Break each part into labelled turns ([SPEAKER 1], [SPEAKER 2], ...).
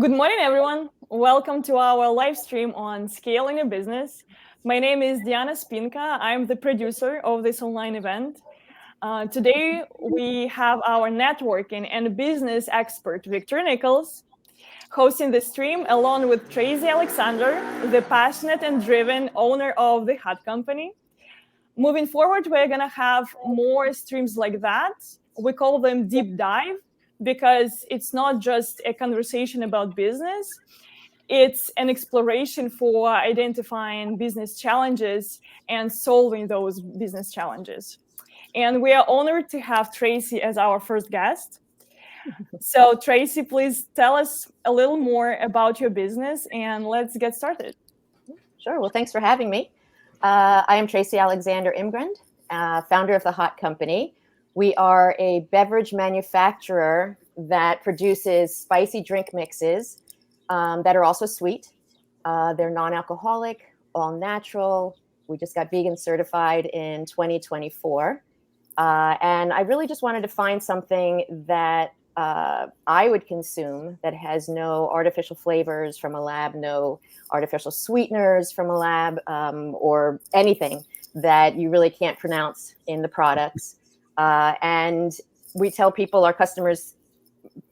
[SPEAKER 1] Good morning, everyone. Welcome to our live stream on scaling a business. My name is Diana Spinka. I'm the producer of this online event. Today, we have our networking and business expert, Victor Nichols, hosting the stream along with Tracy Alexander, the passionate and driven owner of the Hut Company. Moving forward, we're going to have more streams like that. We call them deep dive because it's not just a conversation about business, it's an exploration for identifying business challenges and solving those business challenges. And we are honored to have Tracy as our first guest. So, Tracy, please tell us a little more about your business and let's get started.
[SPEAKER 2] Sure. Well, thanks for having me. I am Tracy Alexander Imgrund, founder of the Hot Company. We are a beverage manufacturer that produces spicy drink mixes that are also sweet. They're non-alcoholic, all natural. We just got vegan certified in 2024. And I really just wanted to find something that I would consume that has no artificial flavors from a lab, no artificial sweeteners from a lab, or anything that you really can't pronounce in the products. And we tell people, our customers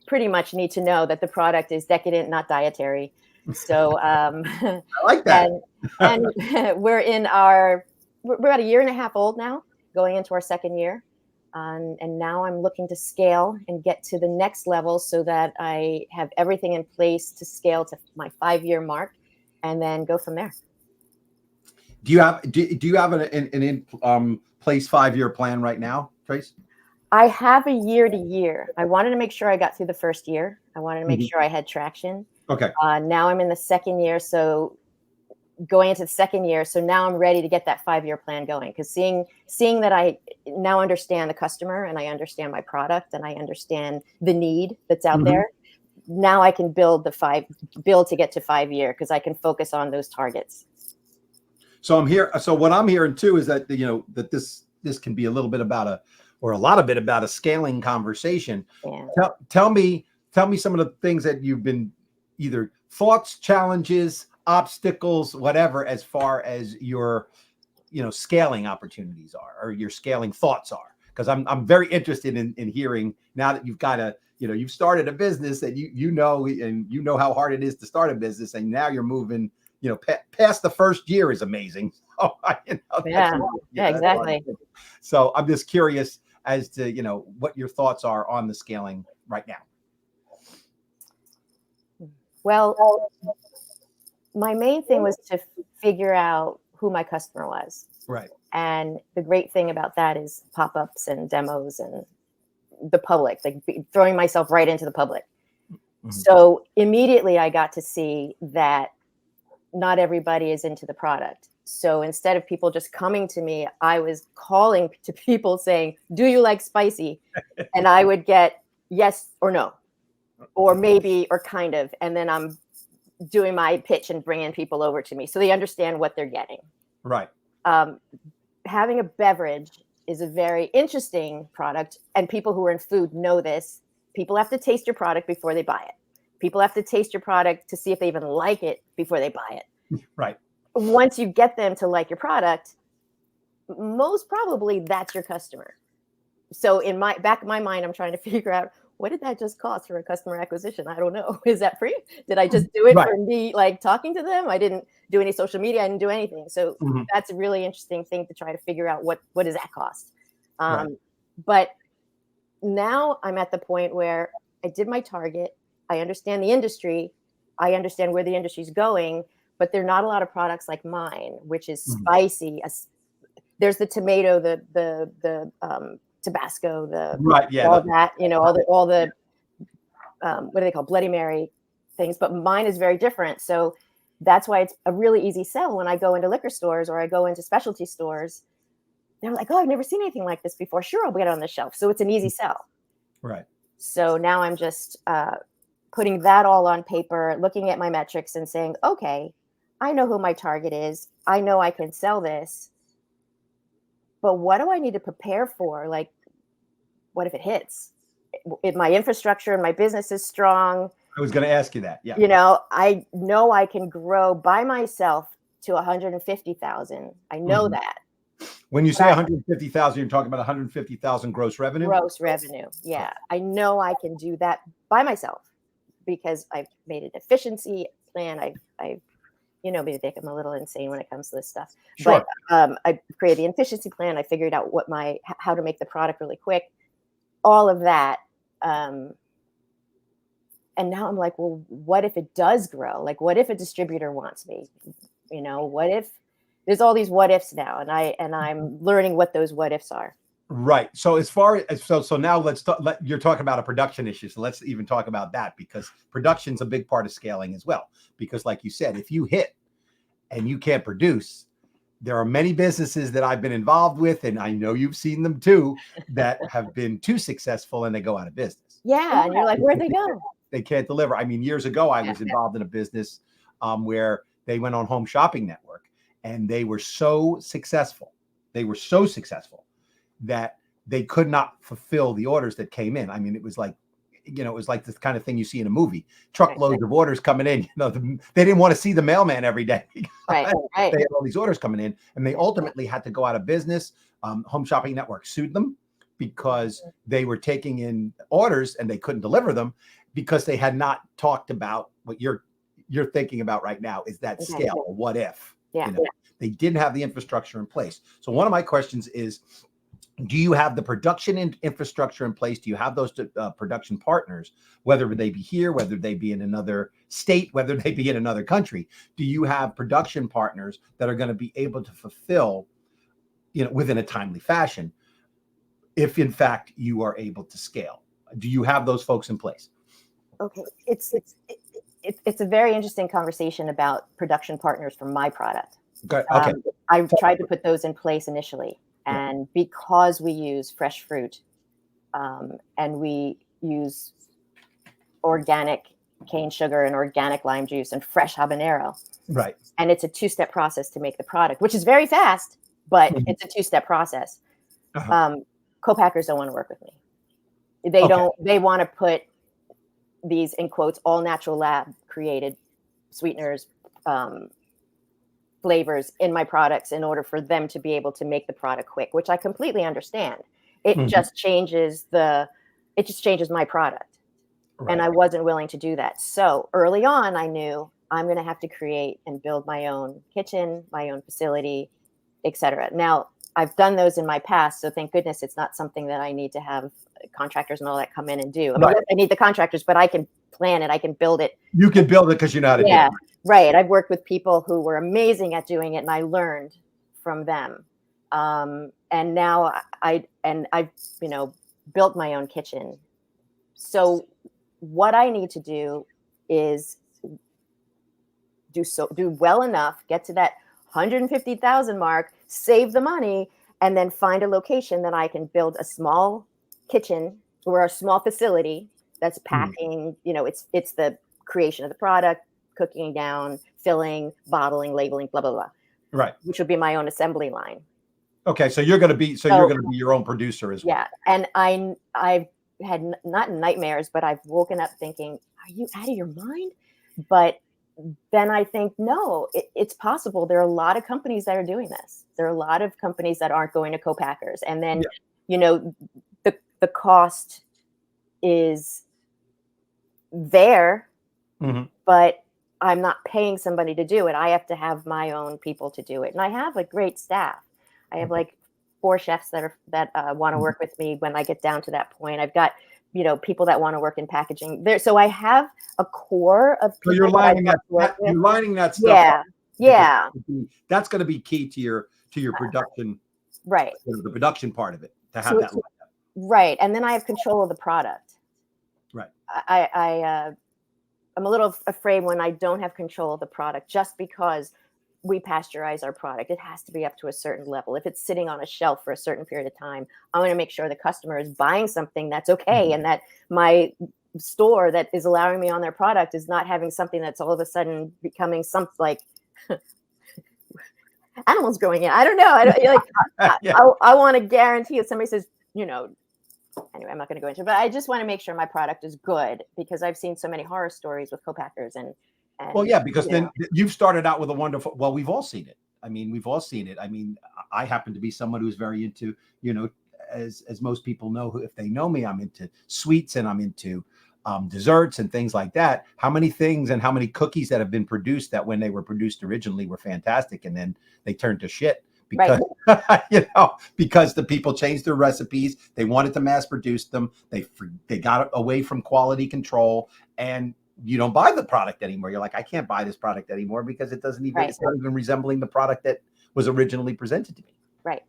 [SPEAKER 2] pretty much need to know that the product is decadent, not dietary. So
[SPEAKER 3] I like that.
[SPEAKER 2] and we're about a year and a half old now, going into our second year. And now I'm looking to scale and get to the next level so that I have everything in place to scale to my 5-year mark and then go from there.
[SPEAKER 3] Do you have an in place 5-year plan right now, Trace?
[SPEAKER 2] I have a year to year. I wanted to make sure I got through the first year. I wanted to make sure I had traction.
[SPEAKER 3] Okay.
[SPEAKER 2] Now I'm in the second year. So going into the second year. So now I'm ready to get that 5-year plan going, because seeing that I now understand the customer and I understand my product and I understand the need that's out there. Now I can build to get to 5-year, because I can focus on those targets.
[SPEAKER 3] So I'm here. So what I'm hearing too is that, that this can be a little bit about a lot of it about a scaling conversation.
[SPEAKER 2] Yeah.
[SPEAKER 3] Tell me some of the things that you've been, either thoughts, challenges, obstacles, whatever, as far as your scaling opportunities are, or your scaling thoughts are, because I'm very interested in hearing, now that you've got you've started a business that you know how hard it is to start a business, and now you're moving past the first year is amazing. So,
[SPEAKER 2] exactly.
[SPEAKER 3] So I'm just curious as to what your thoughts are on the scaling right now.
[SPEAKER 2] Well, my main thing was to figure out who my customer was.
[SPEAKER 3] Right.
[SPEAKER 2] And the great thing about that is pop-ups and demos and the public, like throwing myself right into the public. So immediately I got to see that not everybody is into the product. So instead of people just coming to me, I was calling to people saying, do you like spicy? And I would get yes or no, or maybe, or kind of. And then I'm doing my pitch and bringing people over to me so they understand what they're getting.
[SPEAKER 3] Right.
[SPEAKER 2] Having a beverage is a very interesting product, and people who are in food know this. People have to taste your product before they buy it. People have to taste your product to see if they even like it before they buy it.
[SPEAKER 3] Right.
[SPEAKER 2] Once you get them to like your product, most probably that's your customer. So in my back of my mind, I'm trying to figure out, what did that just cost for a customer acquisition? I don't know. Is that free? Did I just do it for me, like talking to them? I didn't do any social media. I didn't do anything. So that's a really interesting thing to try to figure out, what does that cost? But now I'm at the point where I did my target. I understand the industry. I understand where the industry is going, but there are not a lot of products like mine, which is spicy. There's the tomato, the Tabasco, all that, all the what do they call, Bloody Mary things, but mine is very different. So that's why it's a really easy sell when I go into liquor stores or I go into specialty stores. They're like, oh, I've never seen anything like this before. Sure, I'll get it on the shelf. So it's an easy sell.
[SPEAKER 3] Right.
[SPEAKER 2] So now I'm just putting that all on paper, looking at my metrics and saying, okay, I know who my target is. I know I can sell this. But what do I need to prepare for? Like, what if it hits? If my infrastructure and my business is strong,
[SPEAKER 3] I was going to ask you that. Yeah.
[SPEAKER 2] I know I can grow by myself to 150,000. I know that.
[SPEAKER 3] When you say 150,000, you're talking about 150,000 gross revenue?
[SPEAKER 2] Gross revenue. Yeah. I know I can do that by myself because I've made an efficiency plan. I've maybe think I'm a little insane when it comes to this stuff.
[SPEAKER 3] Sure.
[SPEAKER 2] But I created the efficiency plan. I figured out how to make the product really quick, all of that. And now I'm like, well, what if it does grow? Like, what if a distributor wants me? What if there's all these what ifs now, and I'm learning what those what ifs are.
[SPEAKER 3] Right. So as far as so now you're talking about a production issue. So let's even talk about that, because production's a big part of scaling as well. Because like you said, if you hit and you can't produce, there are many businesses that I've been involved with, and I know you've seen them too, that have been too successful and they go out of business.
[SPEAKER 2] Yeah. And you're like, where'd they go?
[SPEAKER 3] They can't deliver. I mean, years ago, I was involved in a business where they went on Home Shopping Network, and they were so successful. They were so successful that they could not fulfill the orders that came in. I mean, it was like, it was like this kind of thing you see in a movie, truckloads of orders coming in. They didn't want to see the mailman every day.
[SPEAKER 2] Right.
[SPEAKER 3] They had all these orders coming in, and they ultimately had to go out of business. Home Shopping Network sued them because they were taking in orders and they couldn't deliver them because they had not talked about what you're thinking about right now, is that scale. What if?
[SPEAKER 2] Yeah.
[SPEAKER 3] They didn't have the infrastructure in place. So one of my questions is, do you have the production infrastructure in place? Do you have those production partners, whether they be here, whether they be in another state, whether they be in another country? Do you have production partners that are going to be able to fulfill, within a timely fashion, if in fact you are able to scale? Do you have those folks in place?
[SPEAKER 2] Okay. It's a very interesting conversation about production partners for my product.
[SPEAKER 3] Okay.
[SPEAKER 2] I've tried to put those in place initially. And because we use fresh fruit and we use organic cane sugar and organic lime juice and fresh habanero.
[SPEAKER 3] Right.
[SPEAKER 2] And it's a 2-step process to make the product, which is very fast, but it's a 2-step process. Co-packers don't want to work with me. They want to put these, in quotes, all natural lab created sweeteners, flavors in my products in order for them to be able to make the product quick, which I completely understand. It just changes my product. Right. And I wasn't willing to do that. So early on, I knew I'm going to have to create and build my own kitchen, my own facility, etc. Now, I've done those in my past, so thank goodness it's not something that I need to have contractors and all that come in and do. I need the contractors, but I can plan it. I can build it.
[SPEAKER 3] You can build it because you know how to do it.
[SPEAKER 2] Right. I've worked with people who were amazing at doing it, and I learned from them. And now I've built my own kitchen. So what I need to do is do well enough, get to that 150,000 mark, save the money, and then find a location that I can build a small kitchen or a small facility that's packing. It's the creation of the product, cooking down, filling, bottling, labeling, blah, blah, blah.
[SPEAKER 3] Right.
[SPEAKER 2] Which would be my own assembly line.
[SPEAKER 3] Okay. So you're going to be your own producer as well.
[SPEAKER 2] Yeah. And I've had not nightmares, but I've woken up thinking, are you out of your mind? But then I think, no, it's possible. There are a lot of companies that are doing this. There are a lot of companies that aren't going to co-packers. And then, the cost is there, but I'm not paying somebody to do it. I have to have my own people to do it. And I have a great staff. I have like 4 chefs that want to work with me when I get down to that point. I've got, people that want to work in packaging there. So I have a core of people.
[SPEAKER 3] So you're lining that stuff up.
[SPEAKER 2] Yeah.
[SPEAKER 3] That's going to be key to your production.
[SPEAKER 2] Right.
[SPEAKER 3] The production part of it, to have that.
[SPEAKER 2] Right. And then I have control of the product.
[SPEAKER 3] Right.
[SPEAKER 2] I'm a little afraid when I don't have control of the product, just because we pasteurize our product. It has to be up to a certain level. If it's sitting on a shelf for a certain period of time, I want to make sure the customer is buying something that's okay, and that my store that is allowing me on their product is not having something that's all of a sudden becoming something like animals growing in. I don't know. I want to guarantee if somebody says, anyway, I'm not going to go into it, but I just want to make sure my product is good because I've seen so many horror stories with co-packers and
[SPEAKER 3] Well, yeah, because then
[SPEAKER 2] know.
[SPEAKER 3] you've started out with a wonderful, well, we've all seen it. I mean, we've all seen it. I mean, I happen to be someone who's very into, as most people know, who, if they know me, I'm into sweets and I'm into desserts and things like that. How many things and how many cookies that have been produced that when they were produced originally were fantastic and then they turned to shit because because the people changed their recipes, they wanted to mass produce them, they got away from quality control, and you don't buy the product anymore. You're like, I can't buy this product anymore because it doesn't even, it's not even resembling the product that was originally presented to me.
[SPEAKER 2] Right.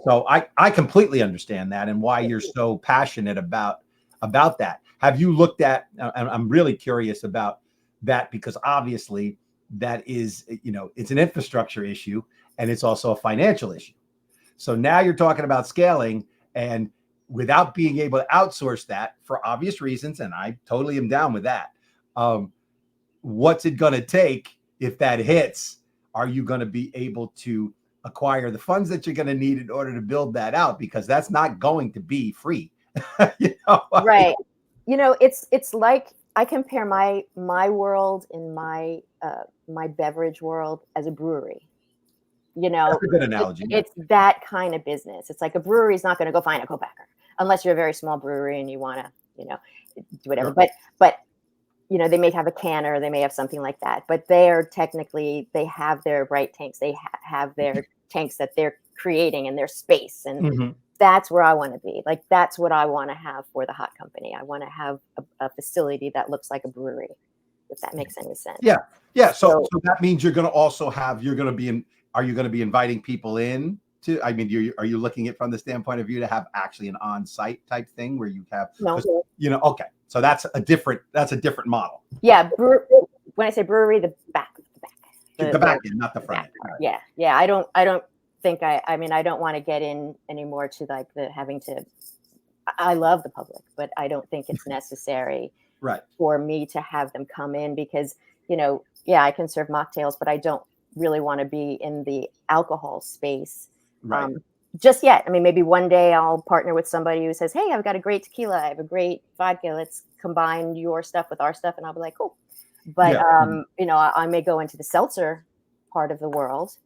[SPEAKER 3] So I completely understand that and why you're so passionate about that. Have you looked at, and I'm really curious about that because obviously that is, it's an infrastructure issue and it's also a financial issue. So now you're talking about scaling and without being able to outsource that for obvious reasons, and I totally am down with that. What's it going to take if that hits? Are you going to be able to acquire the funds that you're going to need in order to build that out? Because that's not going to be free.
[SPEAKER 2] Right. It's like I compare my world in my beverage world as a brewery.
[SPEAKER 3] That's a good analogy.
[SPEAKER 2] It's that kind of business. It's like a brewery is not going to go find a co-packer unless you're a very small brewery and you want to, do whatever.
[SPEAKER 3] Sure.
[SPEAKER 2] But they may have a canner, they may have something like that. But they have their right tanks. They have their tanks that they're creating in their space, and that's where I want to be. Like that's what I want to have for the hot company. I want to have a facility that looks like a brewery, if that makes any sense.
[SPEAKER 3] Yeah. So that means you're going to also have. Are you going to be inviting people in to? I mean, are you looking at from the standpoint of view to have actually an on-site type thing where you have?
[SPEAKER 2] No.
[SPEAKER 3] Okay. So that's a different model.
[SPEAKER 2] Yeah. When I say brewery, the back.
[SPEAKER 3] The back end, not the front end.
[SPEAKER 2] Yeah. I don't think I mean, I don't want to get in anymore to like having to. I love the public, but I don't think it's necessary for me to have them come in because, I can serve mocktails, but I don't really want to be in the alcohol space just yet. I mean, maybe one day I'll partner with somebody who says, hey, I've got a great tequila, I have a great vodka, let's combine your stuff with our stuff, and I'll be like, cool. But I may go into the seltzer part of the world,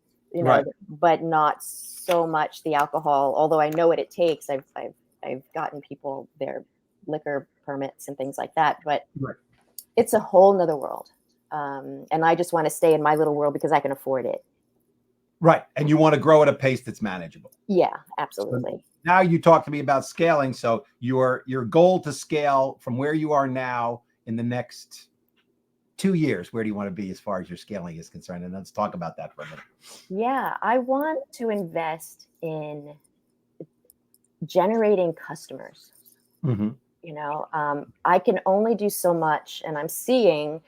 [SPEAKER 2] but not so much the alcohol, although I know what it takes. I've gotten people their liquor permits and things like that, but it's a whole nother world. And I just want to stay in my little world because I can afford it.
[SPEAKER 3] Right. And you want to grow at a pace that's manageable.
[SPEAKER 2] Yeah, absolutely.
[SPEAKER 3] So now you talk to me about scaling. So your goal to scale from where you are now in the next 2 years, where do you want to be as far as your scaling is concerned? And let's talk about that for a minute.
[SPEAKER 2] Yeah, I want to invest in generating customers. I can only do so much, and I'm seeing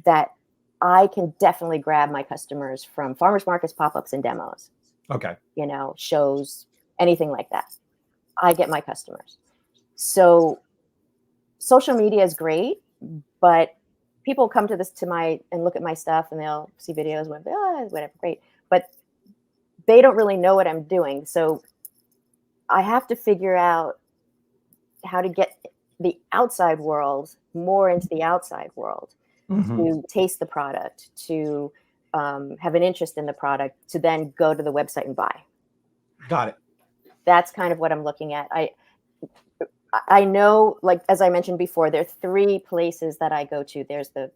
[SPEAKER 2] that I can definitely grab my customers from farmers markets, pop-ups, and demos.
[SPEAKER 3] Okay.
[SPEAKER 2] Shows, anything like that. I get my customers. So social media is great, but people come to and look at my stuff and they'll see videos and whatever, great. But they don't really know what I'm doing. So I have to figure out how to get the outside world more into the outside world, to taste the product, to have an interest in the product, to then go to the website and buy.
[SPEAKER 3] Got it.
[SPEAKER 2] That's kind of what I'm looking at. I know, like, as I mentioned before, there are 3 places that I go to. There's the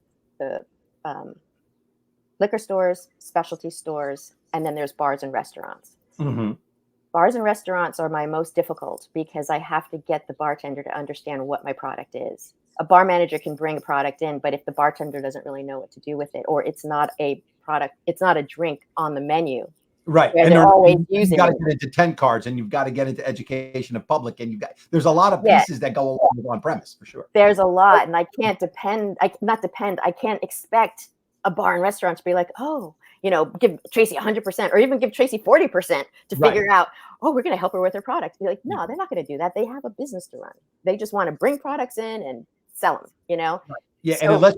[SPEAKER 2] liquor stores, specialty stores, and then there's bars and restaurants. Bars and restaurants are my most difficult because I have to get the bartender to understand what my product is. A bar manager can bring a product in, but if the bartender doesn't really know what to do with it, or it's not a product, it's not a drink on the menu.
[SPEAKER 3] Right.
[SPEAKER 2] And they're always using
[SPEAKER 3] you've got to get into 10 cards and you've got to get into education of public, and there's a lot of pieces that go along with on premise for sure.
[SPEAKER 2] There's a lot, and I can't I can't expect a bar and restaurant to be like, give Tracy 100% or even give Tracy 40% to figure out, we're going to help her with her product. Be like, no, they're not going to do that. They have a business to run. They just want to bring products in and sell them,
[SPEAKER 3] Right. Yeah. So,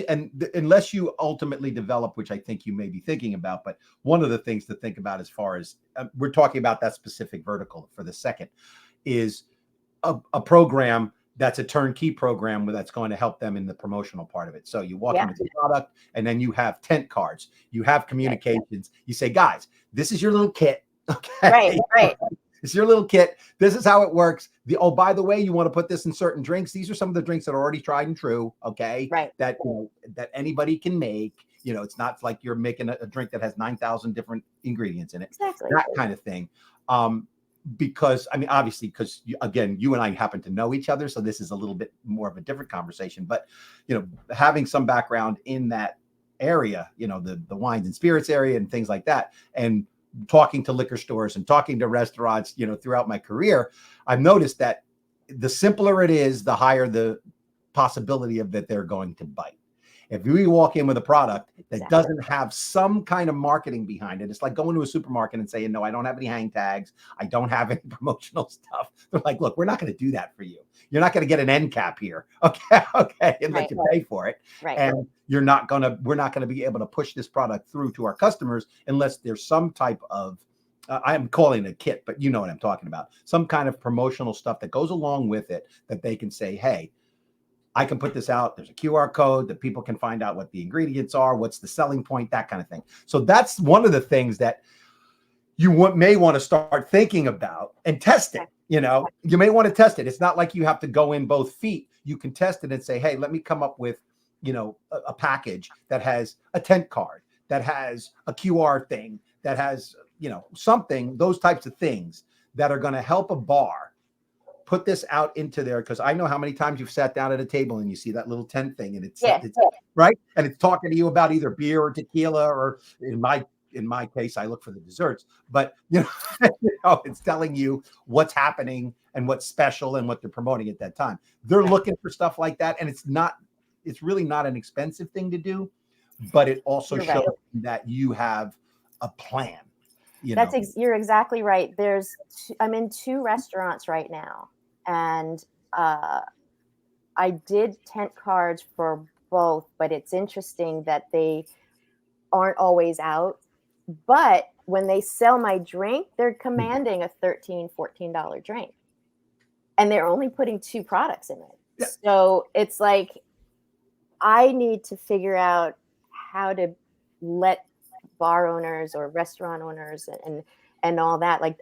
[SPEAKER 3] and unless you ultimately develop, which I think you may be thinking about, but one of the things to think about as far as we're talking about that specific vertical for the second is a program that's a turnkey program that's going to help them in the promotional part of it. So you walk in with the product, and then you have tent cards, you have communications. You say, guys, this is your little kit. Okay.
[SPEAKER 2] Right.
[SPEAKER 3] It's your little kit. This is how it works. Oh, by the way, you want to put this in certain drinks. These are some of the drinks that are already tried and true. Okay.
[SPEAKER 2] Right.
[SPEAKER 3] That, that anybody can make. It's not like you're making a drink that has 9,000 different ingredients in it.
[SPEAKER 2] Exactly.
[SPEAKER 3] That kind of thing. Because I mean, obviously, because again, you and I happen to know each other, so this is a little bit more of a different conversation. But having some background in that area, the wines and spirits area and things like that, and talking to liquor stores and talking to restaurants, throughout my career, I've noticed that the simpler it is, the higher the possibility of that they're going to bite. If we walk in with a product that doesn't have some kind of marketing behind it, it's like going to a supermarket and saying, no, I don't have any hang tags. I don't have any promotional stuff. They're like, look, we're not going to do that for you. You're not going to get an end cap here. Okay. And let you pay for it.
[SPEAKER 2] Right.
[SPEAKER 3] And we're not going to be able to push this product through to our customers unless there's some type of, I'm calling it a kit, but you know what I'm talking about. Some kind of promotional stuff that goes along with it that they can say, hey, I can put this out. There's a QR code that people can find out what the ingredients are, what's the selling point, that kind of thing. So that's one of the things that you may want to start thinking about and testing. You may want to test it. It's not like you have to go in both feet. You can test it and say, hey, let me come up with, a package that has a tent card, that has a QR thing, that has, something, those types of things that are going to help a bar put this out into there, because I know how many times you've sat down at a table and you see that little tent thing and it's right, and it's talking to you about either beer or tequila, or in my case, I look for the desserts, but it's telling you what's happening and what's special and what they're promoting at that time. They're looking for stuff like that, and it's really not an expensive thing to do, but it also shows that you have a plan.
[SPEAKER 2] You're exactly right. I'm in 2 restaurants right now. And I did tent cards for both, but it's interesting that they aren't always out. But when they sell my drink, they're commanding a $13, $14 drink. And they're only putting 2 products in it. Yeah. So it's like, I need to figure out how to let bar owners or restaurant owners and all that, like,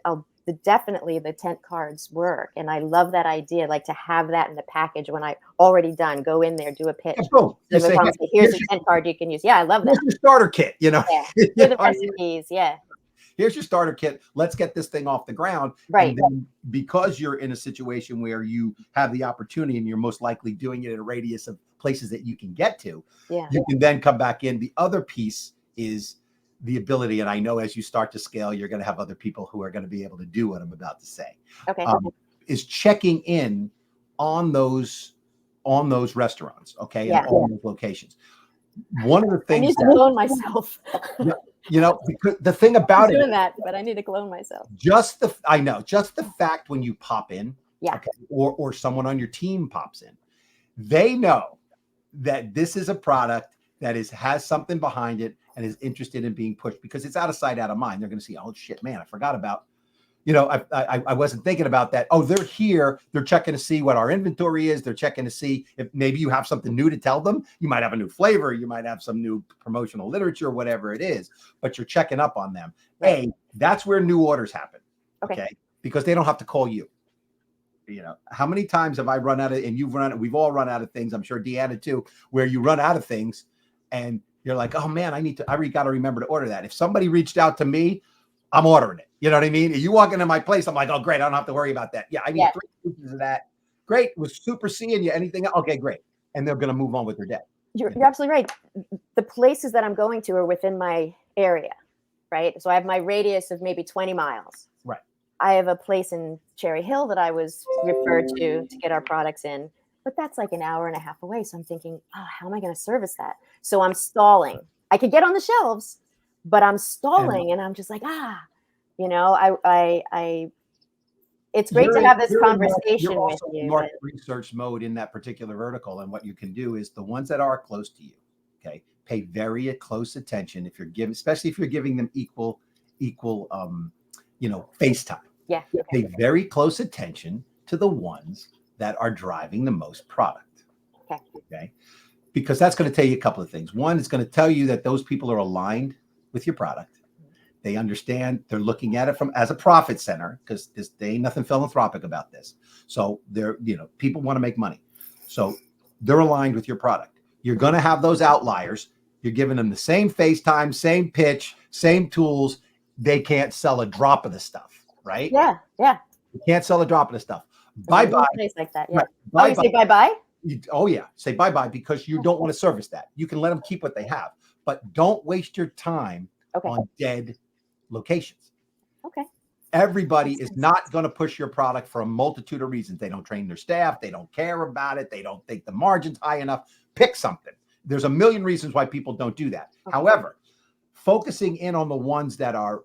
[SPEAKER 2] definitely the tent cards work. And I love that idea, like to have that in the package when I already done, go in there, do a pitch.
[SPEAKER 3] Boom.
[SPEAKER 2] Here's a tent card you can use. Yeah, I love that.
[SPEAKER 3] Here's your starter kit,
[SPEAKER 2] Yeah. Here's the recipes. Yeah.
[SPEAKER 3] Here's your starter kit. Let's get this thing off the ground.
[SPEAKER 2] Right.
[SPEAKER 3] And then because you're in a situation where you have the opportunity and you're most likely doing it in a radius of places that you can get to, you can then come back in. The other piece is the ability, and I know as you start to scale, you're going to have other people who are going to be able to do what I'm about to say.
[SPEAKER 2] Okay.
[SPEAKER 3] Is checking in on those restaurants, okay, and all those locations. One of the things
[SPEAKER 2] I need to clone myself.
[SPEAKER 3] Because the thing about
[SPEAKER 2] doing that, but I need to clone myself.
[SPEAKER 3] Just the fact when you pop in,
[SPEAKER 2] okay,
[SPEAKER 3] or someone on your team pops in, they know that this is a product that has something behind it and is interested in being pushed, because it's out of sight, out of mind. They're going to see, oh shit, man, I forgot about, I wasn't thinking about that. Oh, they're here. They're checking to see what our inventory is. They're checking to see if maybe you have something new to tell them. You might have a new flavor. You might have some new promotional literature, whatever it is, but you're checking up on them. Right. That's where new orders happen. Okay. Because they don't have to call you. How many times have I run out of, and we've all run out of things. I'm sure Deanna too, where you run out of things and you're like, oh man, I got to remember to order that. If somebody reached out to me, I'm ordering it. You know what I mean? You walk into my place, I'm like, oh great, I don't have to worry about that. Yeah, I need 3 pieces of that. Great, it was super seeing you. Anything else? Okay, great. And they're going to move on with their day.
[SPEAKER 2] You're absolutely right. The places that I'm going to are within my area, right? So I have my radius of maybe 20 miles.
[SPEAKER 3] Right.
[SPEAKER 2] I have a place in Cherry Hill that I was referred to get our products in, but that's like an hour and a half away. So I'm thinking, oh, how am I going to service that? So I'm stalling. I could get on the shelves, but I'm stalling, and I'm just like, it's great to have this conversation with you.
[SPEAKER 3] Market research mode in that particular vertical, and what you can do is the ones that are close to you, okay, pay very close attention especially if you're giving them equal face time.
[SPEAKER 2] Yeah.
[SPEAKER 3] Pay very close attention to the ones that are driving the most product.
[SPEAKER 2] Okay.
[SPEAKER 3] Okay. Because that's going to tell you a couple of things. One, it's going to tell you that those people are aligned with your product. They understand, they're looking at it from as a profit center, because there ain't nothing philanthropic about this. So they're, people want to make money. So they're aligned with your product. You're going to have those outliers. You're giving them the same FaceTime, same pitch, same tools. They can't sell a drop of the stuff, right?
[SPEAKER 2] Yeah. Yeah.
[SPEAKER 3] You can't sell a drop of the stuff. Bye-bye.
[SPEAKER 2] Place like that. Yeah.
[SPEAKER 3] Right.
[SPEAKER 2] Oh, you say bye-bye?
[SPEAKER 3] Oh yeah, say bye-bye, because you don't want to service that. You can let them keep what they have, but don't waste your time on dead locations.
[SPEAKER 2] Okay.
[SPEAKER 3] Everybody is not going to push your product for a multitude of reasons. They don't train their staff. They don't care about it. They don't think the margin's high enough. Pick something. There's a million reasons why people don't do that.
[SPEAKER 2] Okay.
[SPEAKER 3] However, focusing in on the ones that are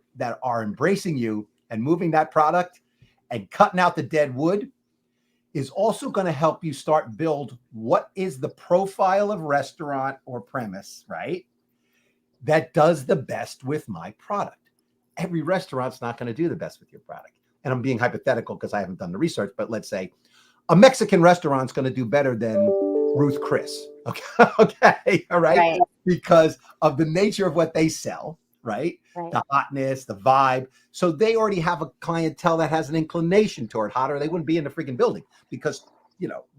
[SPEAKER 3] embracing you and moving that product and cutting out the dead wood is also going to help you start build what is the profile of restaurant or premise, right? That does the best with my product. Every restaurant's not going to do the best with your product. And I'm being hypothetical because I haven't done the research, but let's say a Mexican restaurant's going to do better than Ruth Chris. Okay. Okay. All right. Because of the nature of what they sell, right? The hotness, the vibe. So they already have a clientele that has an inclination toward hot, or they wouldn't be in the freaking building, because,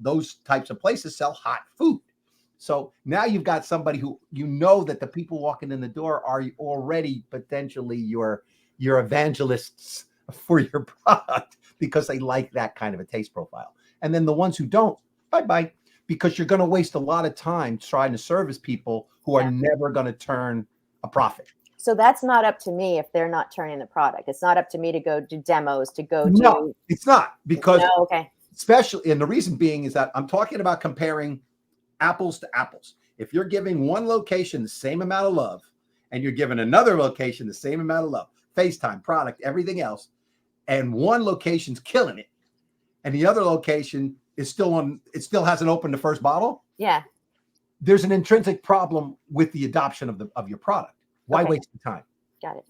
[SPEAKER 3] those types of places sell hot food. So now you've got somebody who, that the people walking in the door are already potentially your evangelists for your product, because they like that kind of a taste profile. And then the ones who don't, bye-bye, because you're going to waste a lot of time trying to service people who are never going to turn a profit.
[SPEAKER 2] So that's not up to me if they're not turning the product. It's not up to me to go do demos, to go to.
[SPEAKER 3] No, it's not, because
[SPEAKER 2] okay.
[SPEAKER 3] Especially, and the reason being is that I'm talking about comparing apples to apples. If you're giving one location the same amount of love, and you're giving another location the same amount of love, FaceTime, product, everything else, and one location's killing it, and the other location is it still hasn't opened the first bottle.
[SPEAKER 2] Yeah.
[SPEAKER 3] There's an intrinsic problem with the adoption of your product. Why waste the time?
[SPEAKER 2] Got it.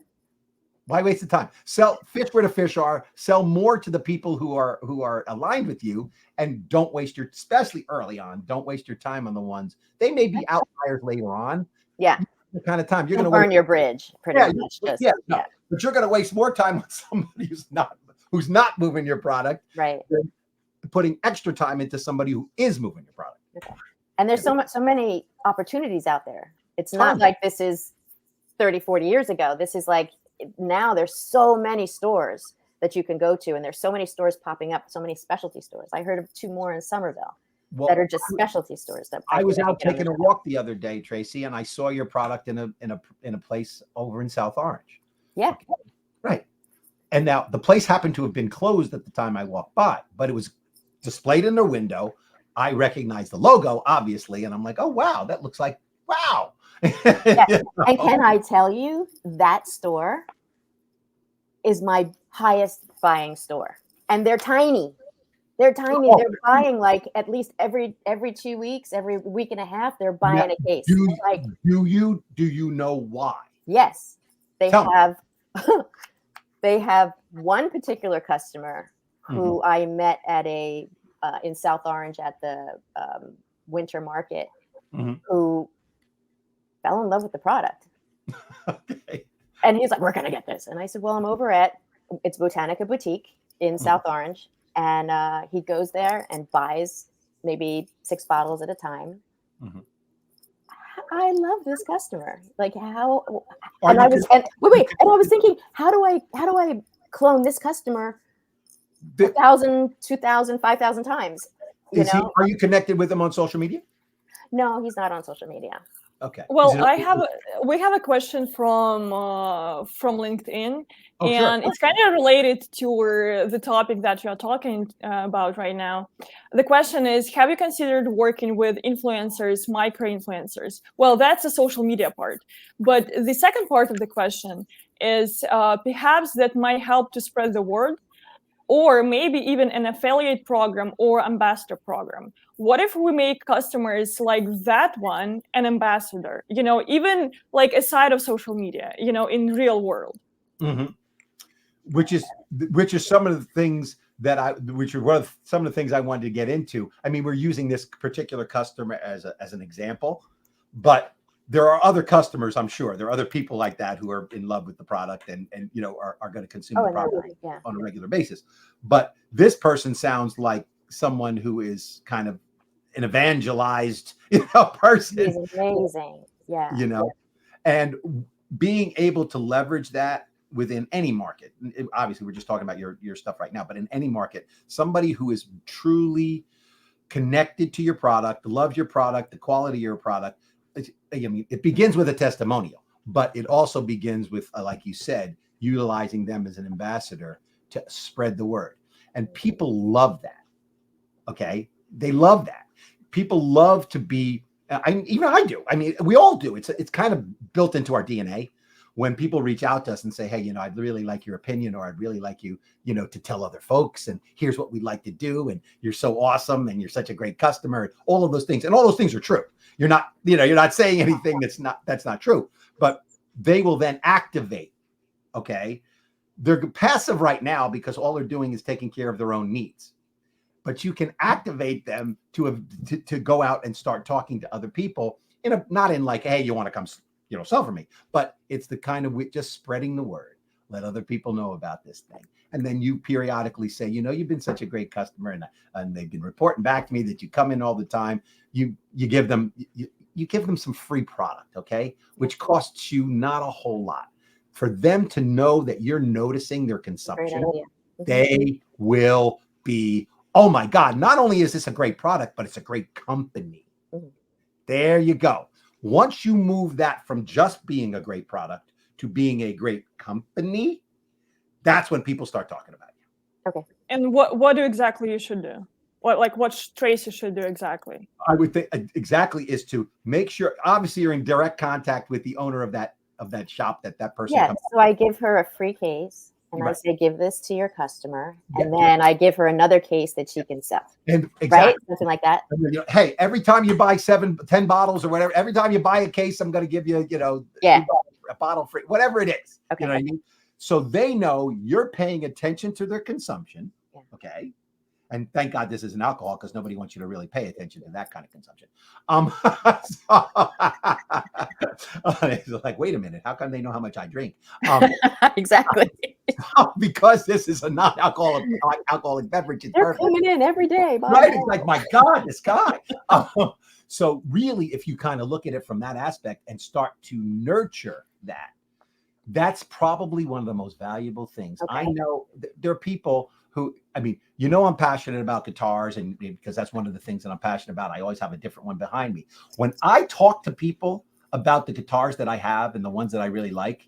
[SPEAKER 3] Why waste the time? Sell fish where the fish are. Sell more to the people who are aligned with you, and don't waste especially early on. Don't waste your time on the ones. They may be outliers later on.
[SPEAKER 2] Yeah.
[SPEAKER 3] The kind of time you're
[SPEAKER 2] going
[SPEAKER 3] to
[SPEAKER 2] burn your bridge, pretty much.
[SPEAKER 3] But you're going to waste more time on somebody who's not moving your product,
[SPEAKER 2] right?
[SPEAKER 3] Than putting extra time into somebody who is moving your product.
[SPEAKER 2] Okay. And there's so many opportunities out there. It's not like this is 30, 40 years ago. This is like, now there's so many stores that you can go to, and there's so many stores popping up, so many specialty stores. I heard of 2 more in Somerville that are just specialty stores. That
[SPEAKER 3] I was out taking a walk the other day, Tracy, and I saw your product in a place over in South Orange.
[SPEAKER 2] Yeah.
[SPEAKER 3] Okay. Right. And now the place happened to have been closed at the time I walked by, but it was displayed in their window. I recognized the logo, obviously, and I'm like, oh wow, that looks like wow.
[SPEAKER 2] Yeah. And can I tell you, that store is my highest buying store, and they're tiny. They're tiny. They're buying like at least every 2 weeks, every week and a half. They're buying a case.
[SPEAKER 3] Do you know why?
[SPEAKER 2] Yes, they have. They have one particular customer who I met at in South Orange at the winter market, who fell in love with the product.
[SPEAKER 3] Okay.
[SPEAKER 2] And he's like, we're going to get this. And I said, well, I'm over it's Botanica Boutique in South Orange. And he goes there and buys maybe 6 bottles at a time. I love this customer. Like how, and I was thinking, how do I clone this customer 1,000, 2,000, 5,000 times?
[SPEAKER 3] Are you connected with him on social media?
[SPEAKER 2] No, he's not on social media.
[SPEAKER 3] Okay.
[SPEAKER 1] Well, we have a question from LinkedIn, and it's kind of related to the topic that you're talking about right now. The question is, have you considered working with influencers, micro-influencers? Well, that's the social media part. But the second part of the question is perhaps that might help to spread the word, or maybe even an affiliate program or ambassador program. What if we make customers like that one an ambassador, even like aside of social media, in real world?
[SPEAKER 3] Which is some of the things which are one of some of the things I wanted to get into. I mean, we're using this particular customer as an example, but there are other customers, I'm sure. There are other people like that who are in love with the product and are going to consume the product on a regular basis. But this person sounds like someone who is kind of an evangelized, person.
[SPEAKER 2] He's amazing. Yeah.
[SPEAKER 3] And being able to leverage that within any market. Obviously, we're just talking about your stuff right now, but in any market, somebody who is truly connected to your product, loves your product, the quality of your product. I mean, it begins with a testimonial, but it also begins with, like you said, utilizing them as an ambassador to spread the word. And people love that. Okay. They love that. People love to be, even I do. I mean, we all do. It's kind of built into our DNA. When people reach out to us and say, hey, I'd really like your opinion, or I'd really like you, to tell other folks, and here's what we'd like to do. And you're so awesome. And you're such a great customer, all of those things. And all those things are true. You're not saying anything that's not true, but they will then activate. Okay. They're passive right now because all they're doing is taking care of their own needs, but you can activate them to go out and start talking to other people not in like, hey, you want to come, sell for me, but it's the kind of just spreading the word, let other people know about this thing. And then you periodically say, you've been such a great customer, and they've been reporting back to me that you come in all the time. You give them some free product, okay, which costs you not a whole lot. For them to know that you're noticing their consumption, they will be, oh my God, not only is this a great product, but it's a great company. Mm-hmm. There you go. Once you move that from just being a great product to being a great company, that's when people start talking about you.
[SPEAKER 2] Okay.
[SPEAKER 1] And what exactly you should do? What trace you should do exactly?
[SPEAKER 3] I would think exactly is to make sure, obviously you're in direct contact with the owner of that shop that person comes.
[SPEAKER 2] So I give her a free case. And I say, give this to your customer. And then I give her another case that she can sell.
[SPEAKER 3] And
[SPEAKER 2] right? Something like that.
[SPEAKER 3] And hey, every time you buy 10 bottles or whatever, every time you buy a case, I'm going to give you, a bottle free, whatever it is.
[SPEAKER 2] Okay.
[SPEAKER 3] You know what I mean? So they know you're paying attention to their consumption. Yeah. Okay. And thank God this isn't alcohol, because nobody wants you to really pay attention to that kind of consumption. It's like, wait a minute, how come they know how much I drink?
[SPEAKER 2] Exactly.
[SPEAKER 3] Because this is a non-alcoholic beverage.
[SPEAKER 2] They're coming in every day.
[SPEAKER 3] Right? It's like, my God, this guy. So really, if you kind of look at it from that aspect and start to nurture that, that's probably one of the most valuable things. Okay. I know there are people who, I'm passionate about guitars, and because that's one of the things that I'm passionate about. I always have a different one behind me. When I talk to people about the guitars that I have and the ones that I really like,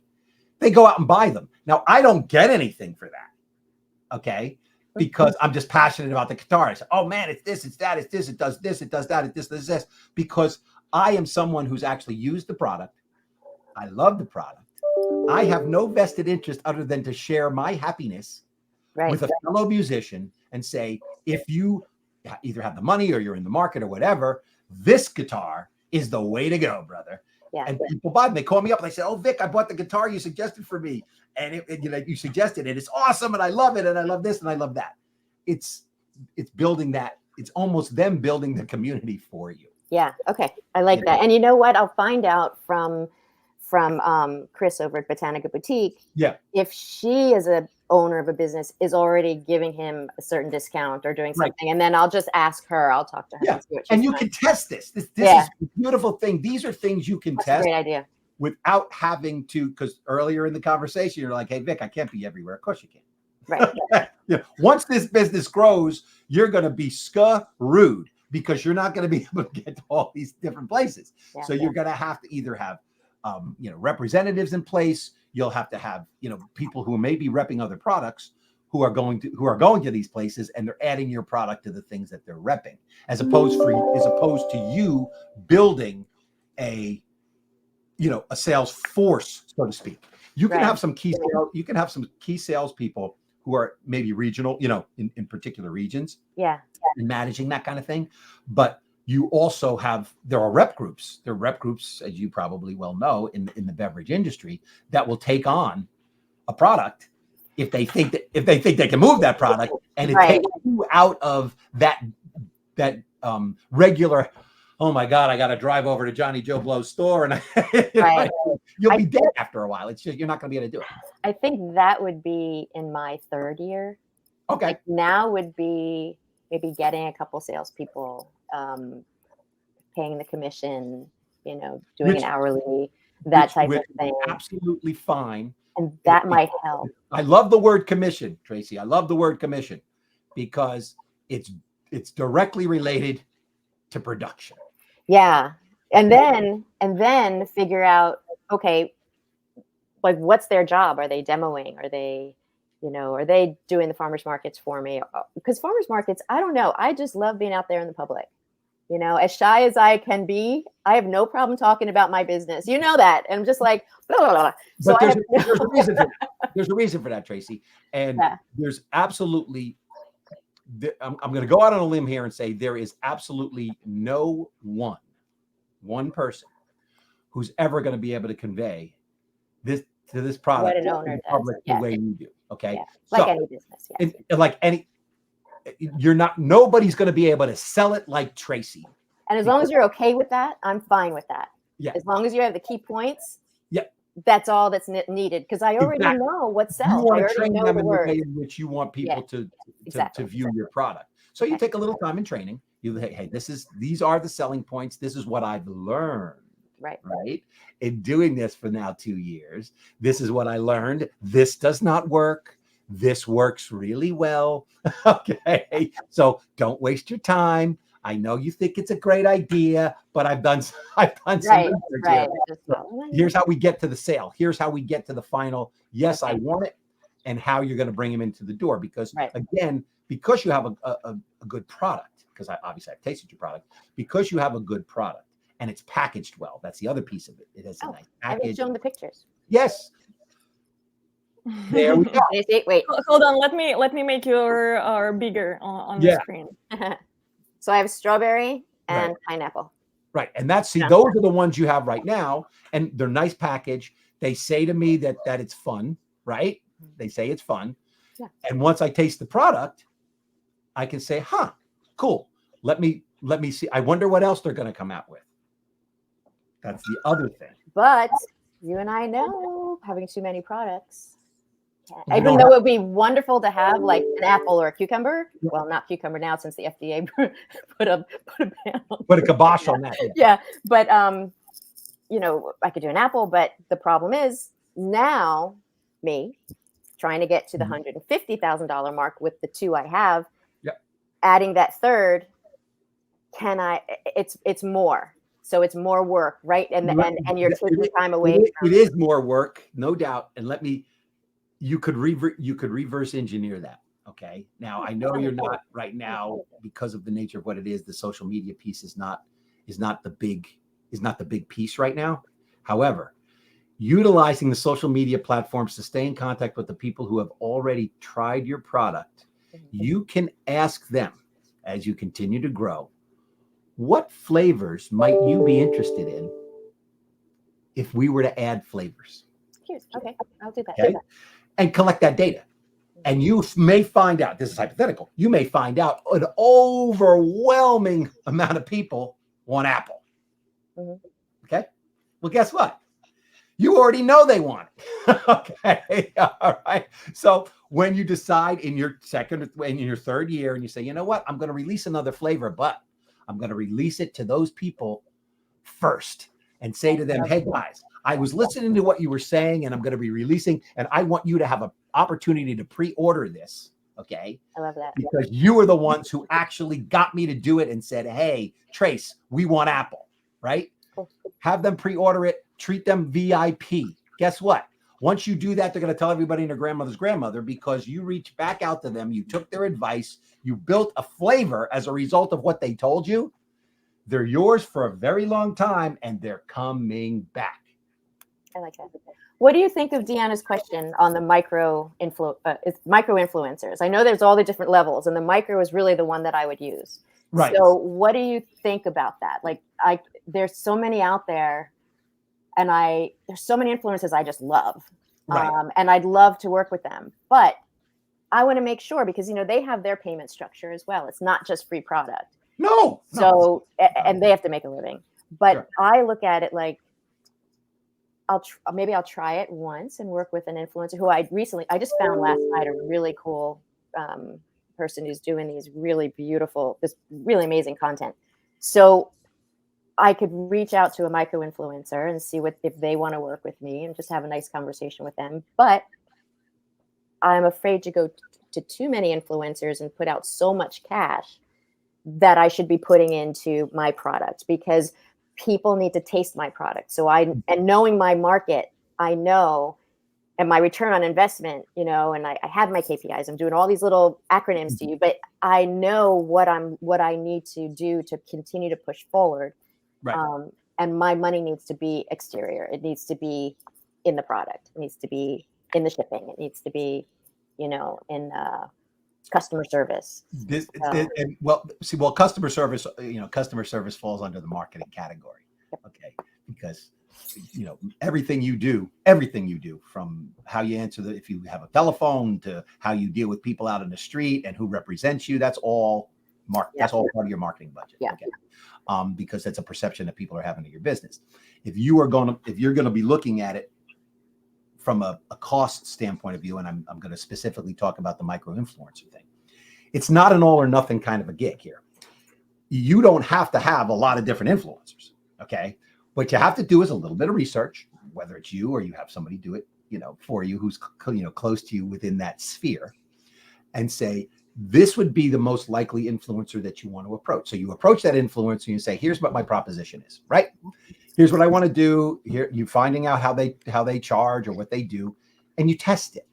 [SPEAKER 3] they go out and buy them. Now, I don't get anything for that, okay? Because I'm just passionate about the guitar. I say, oh man, it's this, it's that, it's this, it does this, it does that, it's this, because I am someone who's actually used the product. I love the product. I have no vested interest other than to share my happiness with a fellow musician and say, if you either have the money or you're in the market or whatever, this guitar is the way to go, brother. Yeah. And people buy them. They call me up and they say, oh, Vic, I bought the guitar you suggested for me. And you suggested it. It's awesome. And I love it. And I love this. And I love that. It's building that. It's almost them building the community for you.
[SPEAKER 2] Yeah. Okay. I like that. And you know what? I'll find out from Chris over at Botanica Boutique.
[SPEAKER 3] Yeah.
[SPEAKER 2] If she is a owner of a business is already giving him a certain discount or doing something, and then I'll just ask her. I'll talk to her.
[SPEAKER 3] Yeah. And you can test this. This is a beautiful thing. These are things you can test.
[SPEAKER 2] Great idea.
[SPEAKER 3] Without having to, because earlier in the conversation, you're like, hey, Vic, I can't be everywhere. Of course you can. Right. Once this business grows, you're going to be screwed because you're not going to be able to get to all these different places. Yeah, so you're going to have to either have representatives in place. You'll have to have, people who may be repping other products who are going to these places, and they're adding your product to the things that they're repping, as opposed to you building a sales force, so to speak. You can have some key salespeople who are maybe regional, in particular regions.
[SPEAKER 2] Yeah.
[SPEAKER 3] And managing that kind of thing. But you also there are rep groups. There are rep groups, as you probably well know, in the beverage industry that will take on a product if they think they can move that product, and it takes you out of that regular, oh my God, I got to drive over to Johnny Joe Blow's store, and you'll be dead after a while. It's just, you're not going to be able to do it.
[SPEAKER 2] I think that would be in my third year.
[SPEAKER 3] Okay.
[SPEAKER 2] Like now would be maybe getting a couple salespeople, paying the commission, doing an hourly, that type of thing.
[SPEAKER 3] Absolutely fine.
[SPEAKER 2] And that might help.
[SPEAKER 3] I love the word commission, Tracy. I love the word commission because it's directly related to production.
[SPEAKER 2] Yeah. And then figure out, okay, like what's their job? Are they demoing? Are they, are they doing the farmers markets for me? Because farmers markets, I don't know. I just love being out there in the public. As shy as I can be, I have no problem talking about my business. You know that. And I'm just like, blah, blah, blah. So
[SPEAKER 3] but there's a reason for that. There's a reason for that, Tracy. And there's absolutely, I'm going to go out on a limb here and say there is absolutely no one person who's ever going to be able to convey this to this product
[SPEAKER 2] what an owner
[SPEAKER 3] in public
[SPEAKER 2] does.
[SPEAKER 3] the way you do. Okay.
[SPEAKER 2] Yeah. Like any business. Yeah.
[SPEAKER 3] Like any, nobody's going to be able to sell it like Tracy.
[SPEAKER 2] And as long as you're okay with that, I'm fine with that.
[SPEAKER 3] Yeah.
[SPEAKER 2] As long as you have the key points.
[SPEAKER 3] Yeah.
[SPEAKER 2] That's all that's needed. Because I already know what sells.
[SPEAKER 3] You want
[SPEAKER 2] I
[SPEAKER 3] to
[SPEAKER 2] already
[SPEAKER 3] train
[SPEAKER 2] know
[SPEAKER 3] them
[SPEAKER 2] the
[SPEAKER 3] in the
[SPEAKER 2] word.
[SPEAKER 3] way in which you want people to view your product. So you take a little time in training. You hey, these are the selling points. This is what I've learned. Right. In doing this for now 2 years, this is what I learned. This does not work. This works really well. Okay. So don't waste your time. I know you think it's a great idea, but I've done some research here. So here's how we get to the sale. Here's how we get to the final, yes, I want it, and how you're going to bring them into the door. Because again, because you have a good product, because obviously I've tasted your product, because you have a good product and it's packaged well. That's the other piece of it. It has a nice package.
[SPEAKER 2] I've shown the pictures.
[SPEAKER 3] Yes. There we go.
[SPEAKER 2] Wait.
[SPEAKER 1] Hold on. Let me make your bigger on the screen.
[SPEAKER 2] So I have strawberry and pineapple.
[SPEAKER 3] Right. And those are the ones you have right now. And they're nice package. They say to me that it's fun, right? They say it's fun.
[SPEAKER 2] Yeah.
[SPEAKER 3] And once I taste the product, I can say, cool. Let me see. I wonder what else they're going to come out with. That's the other thing.
[SPEAKER 2] But you and I know having too many products. Even though it would be wonderful to have like an apple or a cucumber. Well, not cucumber now since the FDA put a ban on.
[SPEAKER 3] Put a kibosh on that.
[SPEAKER 2] Yeah. But I could do an apple, but the problem is now me trying to get to the $150,000 mark with the two I have. Adding that third, it's more. So it's more work, right? And you're taking time away.
[SPEAKER 3] It is more work, no doubt. And you could reverse engineer that. Okay. Now I know you're not right now because of the nature of what it is. The social media piece is not the big piece right now. However, utilizing the social media platforms to stay in contact with the people who have already tried your product, you can ask them as you continue to grow, what flavors might you be interested in if we were to add flavors?
[SPEAKER 2] Okay, I'll do that.
[SPEAKER 3] Okay? And collect that data. And you may find out, this is hypothetical, you may find out an overwhelming amount of people want apple. Okay. Well, guess what? You already know they want it. Okay. All right. So when you decide in your third year and you say, you know what, I'm going to release another flavor, but I'm going to release it to those people first and say to them, hey guys, I was listening to what you were saying and I'm going to be releasing, and I want you to have an opportunity to pre-order this. Okay.
[SPEAKER 2] I love that.
[SPEAKER 3] Because you were the ones who actually got me to do it and said, hey, Trace, we want apple, right?
[SPEAKER 2] Cool.
[SPEAKER 3] Have them pre-order it, treat them VIP. Guess what? Once you do that, they're going to tell everybody and their grandmother's grandmother, because you reached back out to them. You took their advice. You built a flavor as a result of what they told you. They're yours for a very long time and they're coming back.
[SPEAKER 2] I like that. What do you think of Deanna's question on the micro influencers? I know there's all the different levels, and the micro is really the one that I would use.
[SPEAKER 3] Right.
[SPEAKER 2] So what do you think about that? Like, there's so many out there, and there's so many influencers I just love.
[SPEAKER 3] Right.
[SPEAKER 2] And I'd love to work with them, but I want to make sure, because they have their payment structure as well. It's not just free product.
[SPEAKER 3] No.
[SPEAKER 2] So and they have to make a living. But
[SPEAKER 3] Sure.
[SPEAKER 2] I look at it like, maybe I'll try it once and work with an influencer who I just found last night, a really cool person who's doing this really amazing content. So I could reach out to a micro influencer and see if they want to work with me and just have a nice conversation with them. But I'm afraid to go to too many influencers and put out so much cash that I should be putting into my product, because people need to taste my product. So and knowing my market, I know, and my return on investment, and I have my KPIs. I'm doing all these little acronyms to you, but I know what I need to do to continue to push forward.
[SPEAKER 3] Right.
[SPEAKER 2] And my money needs to be exterior. It needs to be in the product. It needs to be in the shipping. It needs to be, in customer service.
[SPEAKER 3] Customer service, customer service falls under the marketing category. Okay. Because, everything you do from how you answer if you have a telephone to how you deal with people out in the street and who represents you, that's all that's all part of your marketing budget.
[SPEAKER 2] Yeah.
[SPEAKER 3] Okay. Because that's a perception that people are having of your business. If you're going to be looking at it from a cost standpoint of view, and I'm going to specifically talk about the micro influencer thing, it's not an all or nothing kind of a gig here. You don't have to have a lot of different influencers. Okay. What you have to do is a little bit of research, whether it's you or you have somebody do it, for you who's, close to you within that sphere, and say, this would be the most likely influencer that you want to approach. So you approach that influencer and you say, here's what my proposition is, right? Here's what I want to do. Here, you finding out how they charge or what they do, and you test it.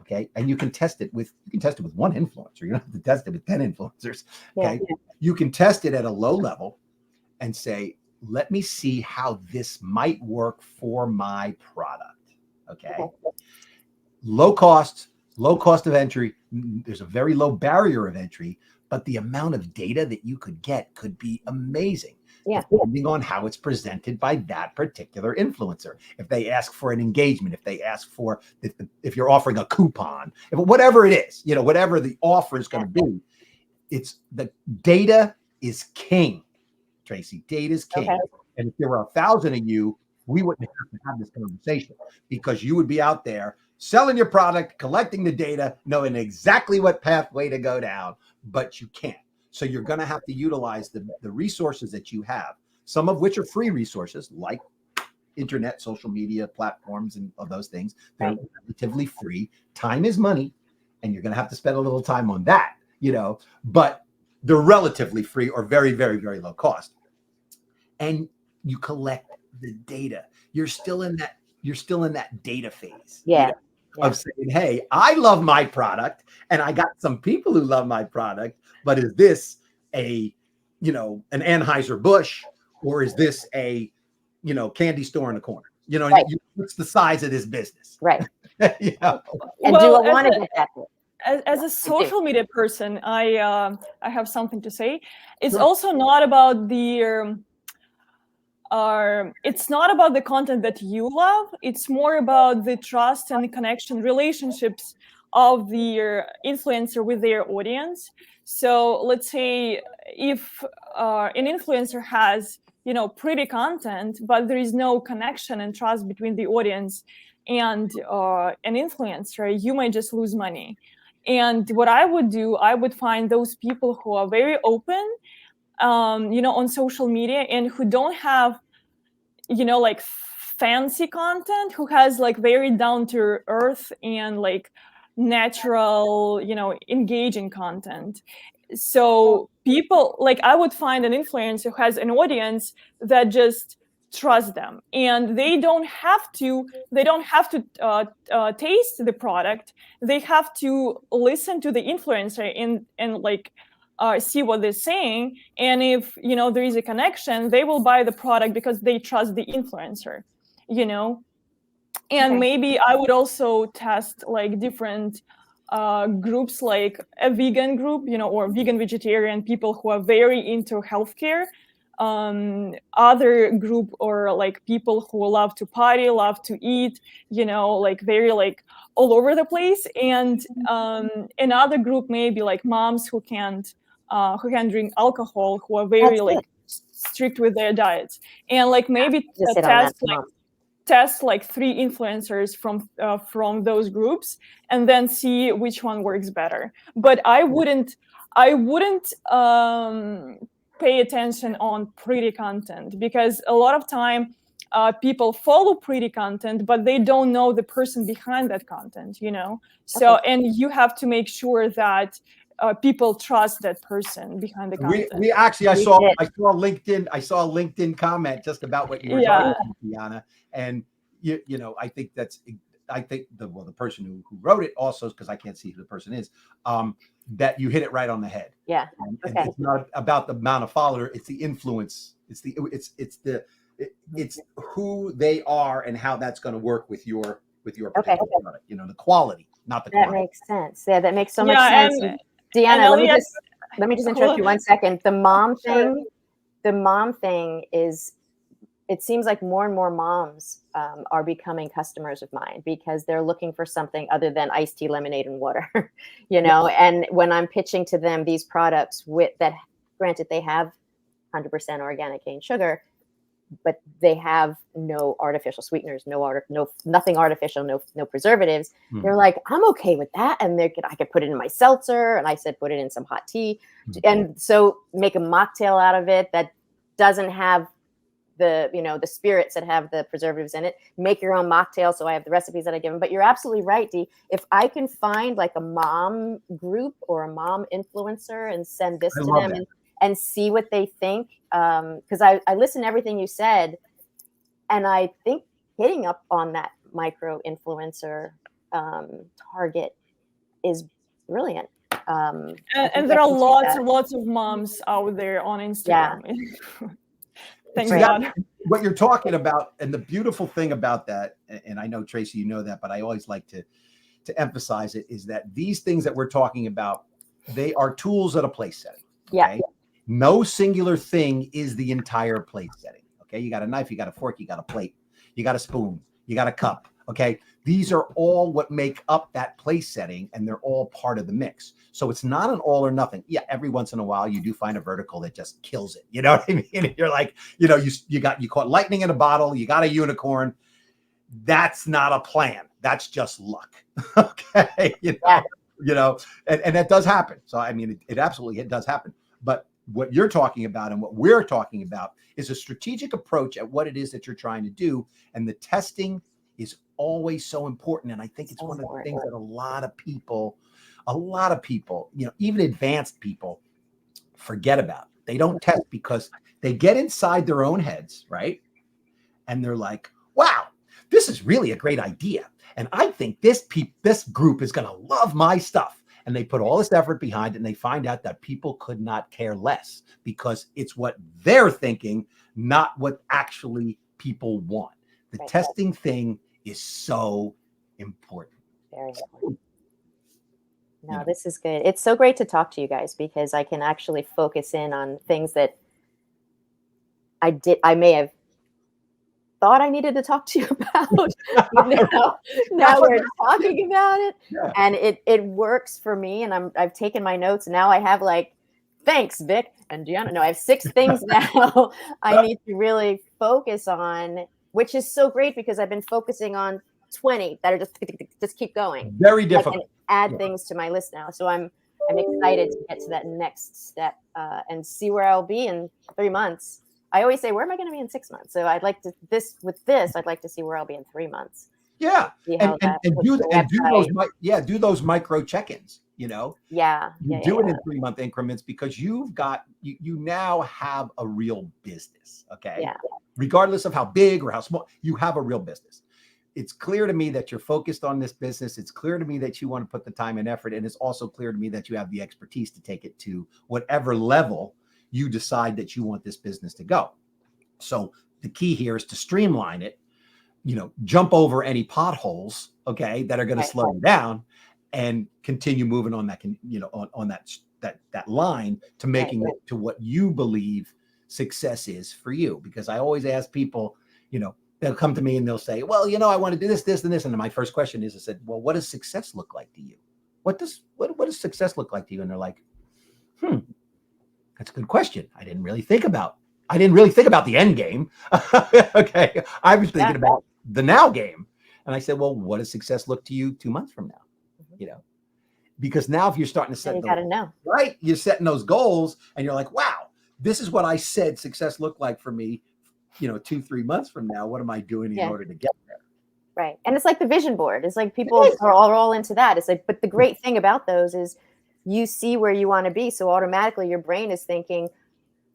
[SPEAKER 3] Okay. And you can test it with one influencer. You don't have to test it with 10 influencers. Okay. Yeah. You can test it at a low level and say, let me see how this might work for my product. Okay. Low cost of entry. There's a very low barrier of entry, but the amount of data that you could get could be amazing. Yeah. Depending on how it's presented by that particular influencer. If they ask for an engagement, if they ask for, if you're offering a coupon, whatever it is, whatever the offer is going to be, it's the data is king, Tracy. Data is king. Okay. And if there were 1,000 of you, we wouldn't have to have this conversation, because you would be out there selling your product, collecting the data, knowing exactly what pathway to go down, but you can't. So you're going to have to utilize the resources that you have, some of which are free resources like internet, social media platforms, and of those things. They're relatively free. Time is money, and you're going to have to spend a little time on that, but they're relatively free or very, very, very low cost. And you collect the data. You're still in that data phase. Yeah. Of saying, hey, I love my product and I got some people who love my product, but is this an Anheuser-Busch, or is this a, candy store in the corner? Right. What's the size of this business? Right.
[SPEAKER 2] And do I want to get that?
[SPEAKER 1] As a social media person, I have something to say. It's also not about it's not about the content that you love. It's more about the trust and the connection relationships of the influencer with their audience. So let's say if an influencer has, pretty content, but there is no connection and trust between the audience and an influencer, you might just lose money. And what I would do, I would find those people who are very open, on social media, and who don't have, like fancy content, who has like very down to earth and like natural, engaging content. So people, like, I would find an influencer who has an audience that just trusts them, and they don't have to taste the product. They have to listen to the influencer and like see what they're saying, and if there is a connection, they will buy the product because they trust the influencer. And maybe I would also test like different groups, like a vegan group, or vegan vegetarian people who are very into healthcare. other group, or like people who love to party, love to eat, like very like all over the place. And another group may be like moms who can't drink alcohol, who are very
[SPEAKER 2] That's good.
[SPEAKER 1] like strict with their diets. And like maybe
[SPEAKER 2] Just hit on that,
[SPEAKER 1] test like 3 influencers from those groups, and then see which one works better. But I wouldn't pay attention on pretty content, because a lot of time people follow pretty content, but they don't know the person behind that content, so
[SPEAKER 2] Okay.
[SPEAKER 1] and you have to make sure that people trust that person behind the content.
[SPEAKER 3] We actually, I saw a LinkedIn comment just about what you were talking about, Diana. And I think the person who wrote it also, because I can't see who the person is, that you hit it right on the head.
[SPEAKER 2] Yeah.
[SPEAKER 3] And it's not about the amount of follower, it's the influence. It's who they are and how that's going to work with your particular product. The quality, not the quantity.
[SPEAKER 2] That makes sense. Yeah, that makes so much sense. And Deanna, let me just interrupt you 1 second. The mom thing is, it seems like more and more moms are becoming customers of mine, because they're looking for something other than iced tea, lemonade, and water, And when I'm pitching to them these products that, granted, they have 100% organic cane sugar, but they have no artificial sweeteners, nothing artificial, no preservatives. They're like, I'm okay with that, and I could put it in my seltzer, and I said put it in some hot tea, and so make a mocktail out of it that doesn't have the spirits that have the preservatives in it. Make your own mocktail. So I have the recipes that I give them. But you're absolutely right, Dee. If I can find like a mom group or a mom influencer and send this to them and see what they think, because I listened to everything you said, and I think hitting up on that micro influencer target is brilliant.
[SPEAKER 1] And there are lots of moms out there on Instagram.
[SPEAKER 2] Yeah.
[SPEAKER 1] Thank God.
[SPEAKER 3] What you're talking about, and the beautiful thing about that, and I know, Tracy, you know that, but I always like to emphasize it, is that these things that we're talking about, they are tools at a place setting. Okay?
[SPEAKER 2] Yeah.
[SPEAKER 3] No singular thing is the entire place setting. Okay. You got a knife, you got a fork, you got a plate, you got a spoon, you got a cup. Okay. These are all what make up that place setting, and they're all part of the mix. So it's not an all or nothing. Yeah. Every once in a while you do find a vertical that just kills it. You know what I mean? You're like, you caught lightning in a bottle, you got a unicorn. That's not a plan. That's just luck. Okay. And that does happen. So, I mean, it absolutely does happen. But what you're talking about and what we're talking about is a strategic approach at what it is that you're trying to do. And the testing is always so important. And I think it's one of the things that a lot of people, even advanced people, forget about. They don't test because they get inside their own heads, right? And they're like, wow, this is really a great idea. And I think this group is going to love my stuff. And they put all this effort behind it, and they find out that people could not care less, because it's what they're thinking, not what actually people want. The testing thing is so important.
[SPEAKER 2] Very important. No, this is good. It's so great to talk to you guys, because I can actually focus in on things that I may have thought I needed to talk to you about. now we're talking about it, and it works for me. And I've taken my notes. Now I have thanks, Vic and Gianna. No, I have 6 things now I need to really focus on, which is so great, because I've been focusing on 20 that are just keep going.
[SPEAKER 3] Very difficult.
[SPEAKER 2] I can add things to my list now, so I'm excited to get to that next step and see where I'll be in 3 months. I always say, where am I going to be in 6 months? So I'd like to I'd like to see where I'll be in 3 months.
[SPEAKER 3] Yeah, and do those micro check-ins. Do it in 3-month increments, because you now have a real business. Okay, regardless of how big or how small, you have a real business. It's clear to me that you're focused on this business. It's clear to me that you want to put the time and effort, and it's also clear to me that you have the expertise to take it to whatever level you decide that you want this business to go. So the key here is to streamline it, jump over any potholes, okay, that are going to slow you down, and continue moving on that, on that line to making it to what you believe success is for you. Because I always ask people, they'll come to me and they'll say, well, I want to do this, this, and this. And then my first question is, I said, well, what does success look like to you? What does success look like to you? And they're like, that's a good question. I didn't really think about the end game. Okay. I was thinking about the now game. And I said, well, what does success look to you 2 months from now? Because now if you're starting to set,
[SPEAKER 2] you got to know,
[SPEAKER 3] right? You're setting those goals and you're like, wow, this is what I said success looked like for me, 2-3 months from now. What am I doing in order to get there?
[SPEAKER 2] Right. And it's like the vision board. It's like people are all into that. It's like, but the great thing about those is you see where you want to be. So automatically your brain is thinking,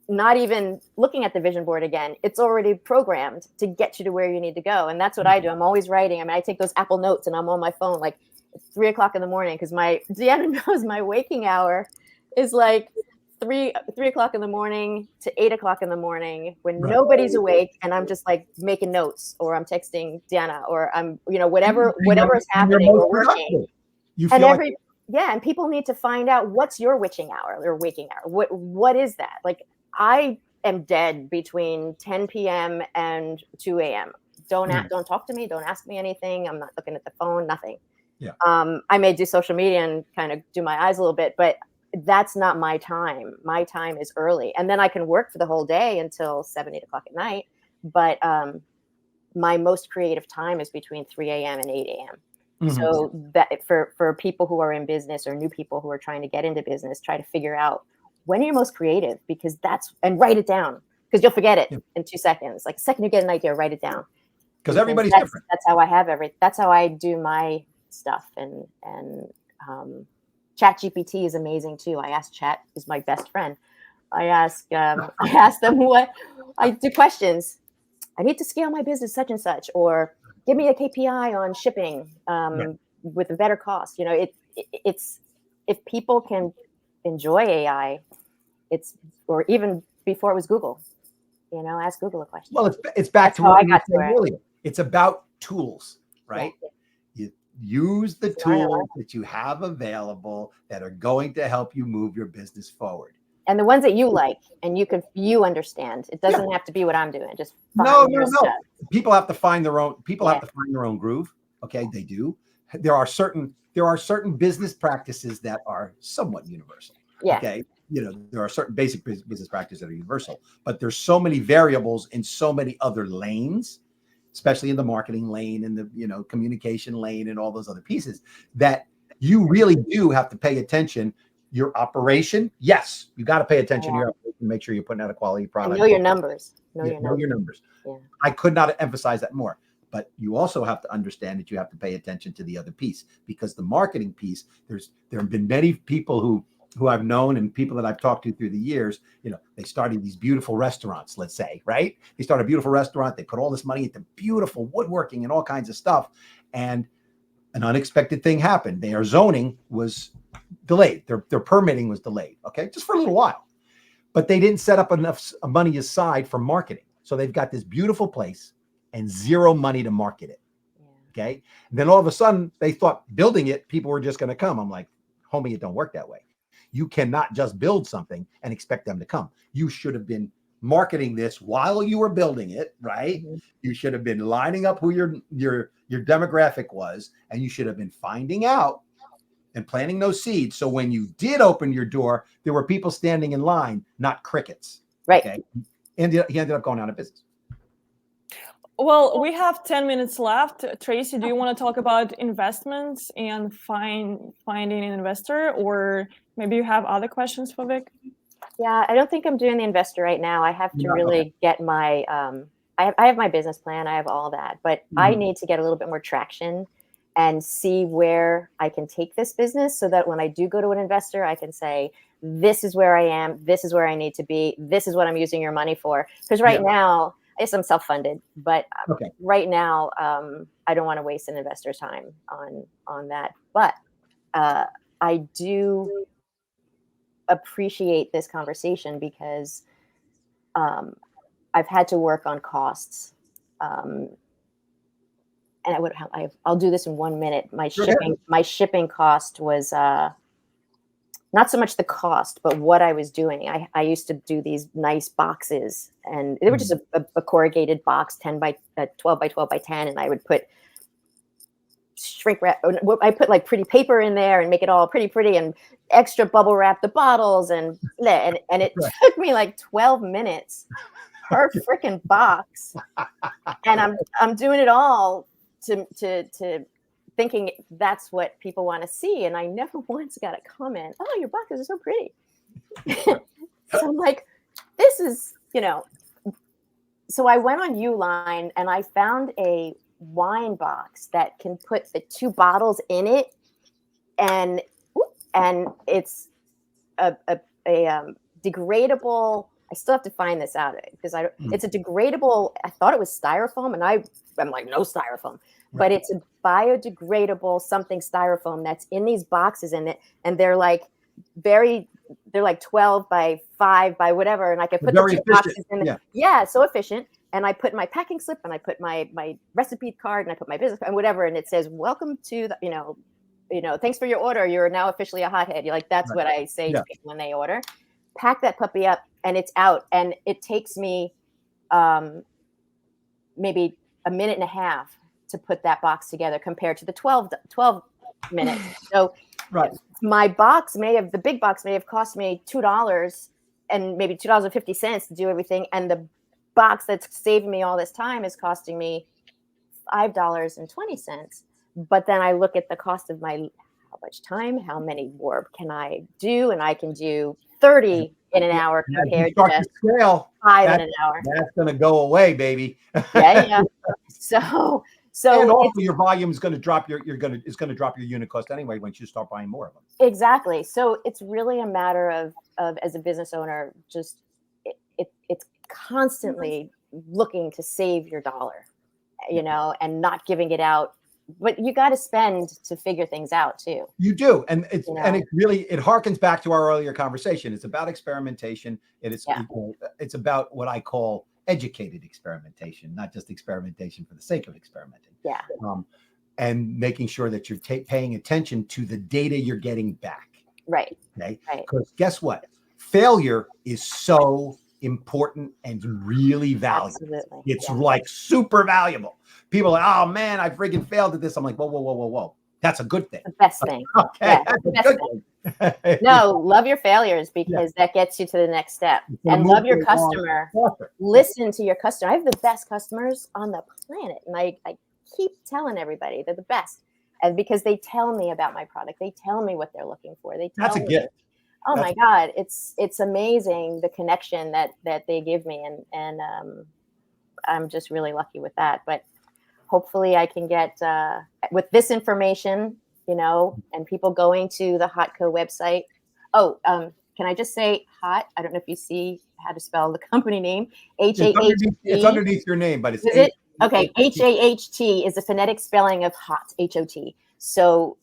[SPEAKER 2] not even looking at the vision board again, it's already programmed to get you to where you need to go. And that's what I do. I'm always writing. I mean, I take those Apple Notes and I'm on my phone like 3 o'clock in the morning because Deanna knows my waking hour is like 3 o'clock in the morning to 8 o'clock in the morning when nobody's awake, and I'm just like making notes, or I'm texting Deanna, or I'm whatever is happening or working. And people need to find out what's your witching hour or waking hour. What is that? Like I am dead between 10 p.m. and 2 a.m. Don't talk to me. Don't ask me anything. I'm not looking at the phone. Nothing.
[SPEAKER 3] Yeah.
[SPEAKER 2] I may do social media and kind of do my eyes a little bit, but that's not my time. My time is early. And then I can work for the whole day until 7, 8 o'clock at night. But my most creative time is between 3 a.m. and 8 a.m. Mm-hmm. So that for people who are in business or new people who are trying to get into business, try to figure out when you're most creative, because and write it down, because you'll forget it in 2 seconds. Like the second you get an idea, write it down.
[SPEAKER 3] Because everybody's different.
[SPEAKER 2] That's how I have that's how I do my stuff. And ChatGPT is amazing too. I ask Chat, is my best friend. I ask them what I do questions. I need to scale my business such and such, or give me a KPI on shipping with a better cost. It's if people can enjoy AI, or even before it was Google, ask Google a question.
[SPEAKER 3] Well, it's back to what I got to earlier. It's about tools, right? Yeah. You use the tools that you have available that are going to help you move your business forward.
[SPEAKER 2] And the ones that you like and you understand. It doesn't have to be what I'm doing. Just
[SPEAKER 3] no. People have to find their own. People have to find their own groove. Okay, they do. There are certain business practices that are somewhat universal.
[SPEAKER 2] Yeah.
[SPEAKER 3] Okay. There are certain basic business practices that are universal, but there's so many variables in so many other lanes, especially in the marketing lane and the communication lane and all those other pieces, that you really do have to pay attention. Your operation, yes, you got to pay attention to your operation, make sure you're putting out a quality product.
[SPEAKER 2] And know your numbers.
[SPEAKER 3] Know your numbers.
[SPEAKER 2] Yeah.
[SPEAKER 3] I could not emphasize that more. But you also have to understand that you have to pay attention to the other piece, because the marketing piece, there have been many people who I've known and people that I've talked to through the years, they started these beautiful restaurants, let's say, right? They start a beautiful restaurant. They put all this money into beautiful woodworking and all kinds of stuff. And an unexpected thing happened. Their zoning was delayed. Their permitting was delayed. Okay. Just for a little while, but they didn't set up enough money aside for marketing. So they've got this beautiful place and zero money to market it. Okay. And then all of a sudden they thought building it, people were just going to come. I'm like, homie, it don't work that way. You cannot just build something and expect them to come. You should have been marketing this while you were building it, right? Mm-hmm. You should have been lining up who your demographic was, and you should have been finding out and planting those seeds. So when you did open your door, there were people standing in line, not crickets.
[SPEAKER 2] Right.
[SPEAKER 3] Okay. And he ended up going out of business.
[SPEAKER 1] Well, we have 10 minutes left. Tracy, do you want to talk about investments and finding an investor, or maybe you have other questions for Vic?
[SPEAKER 2] Yeah, I don't think I'm doing the investor right now. I have to really get my, I have my business plan. I have all that, but I need to get a little bit more traction and see where I can take this business, so that when I do go to an investor, I can say, this is where I am. This is where I need to be. This is what I'm using your money for. Because now, yes, I'm self-funded, but right now, I don't want to waste an investor's time on that. But I do appreciate this conversation, because I've had to work on costs. And I'll do this in 1 minute. My shipping cost was not so much the cost, but what I was doing. I used to do these nice boxes, and they were just a corrugated box, 12 by 12 by 10, and I would put shrink wrap. I put like pretty paper in there and make it all pretty, and extra bubble wrap the bottles, and it took me like 12 minutes per freaking box, and I'm doing it all to thinking that's what people want to see, and I never once got a comment, "Oh, your boxes are so pretty." So I'm like, this is, so I went on Uline and I found a wine box that can put the 2 bottles in it, and it's a degradable. I still have to find this out because it's a degradable. I thought it was styrofoam, and I'm like, no styrofoam, but it's a biodegradable something styrofoam that's in these boxes in it, and they're like 12 by 5 by whatever, and I can put the 2 boxes in there. Yeah, so efficient. And I put my packing slip, and I put my recipe card, and I put my business and whatever, and it says, "Welcome to the, thanks for your order. You're now officially a hothead." You're like, that's what I say to people when they order. Pack that puppy up, and it's out, and it takes me maybe a minute and a half to put that box together compared to the 12 minutes. So my the big box may have cost me $2 and maybe $2.50 to do everything, and the box that's saving me all this time is costing me $5.20. But then I look at the cost of how much time, how many more can I do, and I can do 30 in an hour compared to
[SPEAKER 3] scale,
[SPEAKER 2] 5 in an hour.
[SPEAKER 3] That's going to go away, baby.
[SPEAKER 2] Yeah. So
[SPEAKER 3] and also your volume is going to drop. It's going to drop your unit cost anyway once you start buying more of them.
[SPEAKER 2] Exactly. So it's really a matter of as a business owner, just it's constantly looking to save your dollar, and not giving it out. But you got to spend to figure things out too. You
[SPEAKER 3] do, and it harkens back to our earlier conversation. It's about experimentation. It's about what I call educated experimentation, not just experimentation for the sake of experimenting.
[SPEAKER 2] Yeah.
[SPEAKER 3] And making sure that you're paying attention to the data you're getting back.
[SPEAKER 2] Right.
[SPEAKER 3] Okay. Because guess what? Failure is so important and really valuable.
[SPEAKER 2] Absolutely.
[SPEAKER 3] It's like super valuable. People are like, "Oh man, I freaking failed at this." I'm like, whoa. That's a good thing.
[SPEAKER 2] The best thing.
[SPEAKER 3] Okay.
[SPEAKER 2] That's the best thing. No, love your failures, because that gets you to the next step. And love your customer. Listen to your customer. I have the best customers on the planet. And I keep telling everybody they're the best. And because they tell me about my product. They tell me what they're looking for.
[SPEAKER 3] That's a gift.
[SPEAKER 2] Oh my God, it's amazing the connection that they give me, and I'm just really lucky with that. But hopefully I can get with this information, and people going to the Hotco website. Oh, can I just say Hot? I don't know if you see how to spell the company name. H-A-H-T.
[SPEAKER 3] It's underneath your name, but it's
[SPEAKER 2] okay. H-A-H-T is the phonetic spelling of hot. H-O-T. So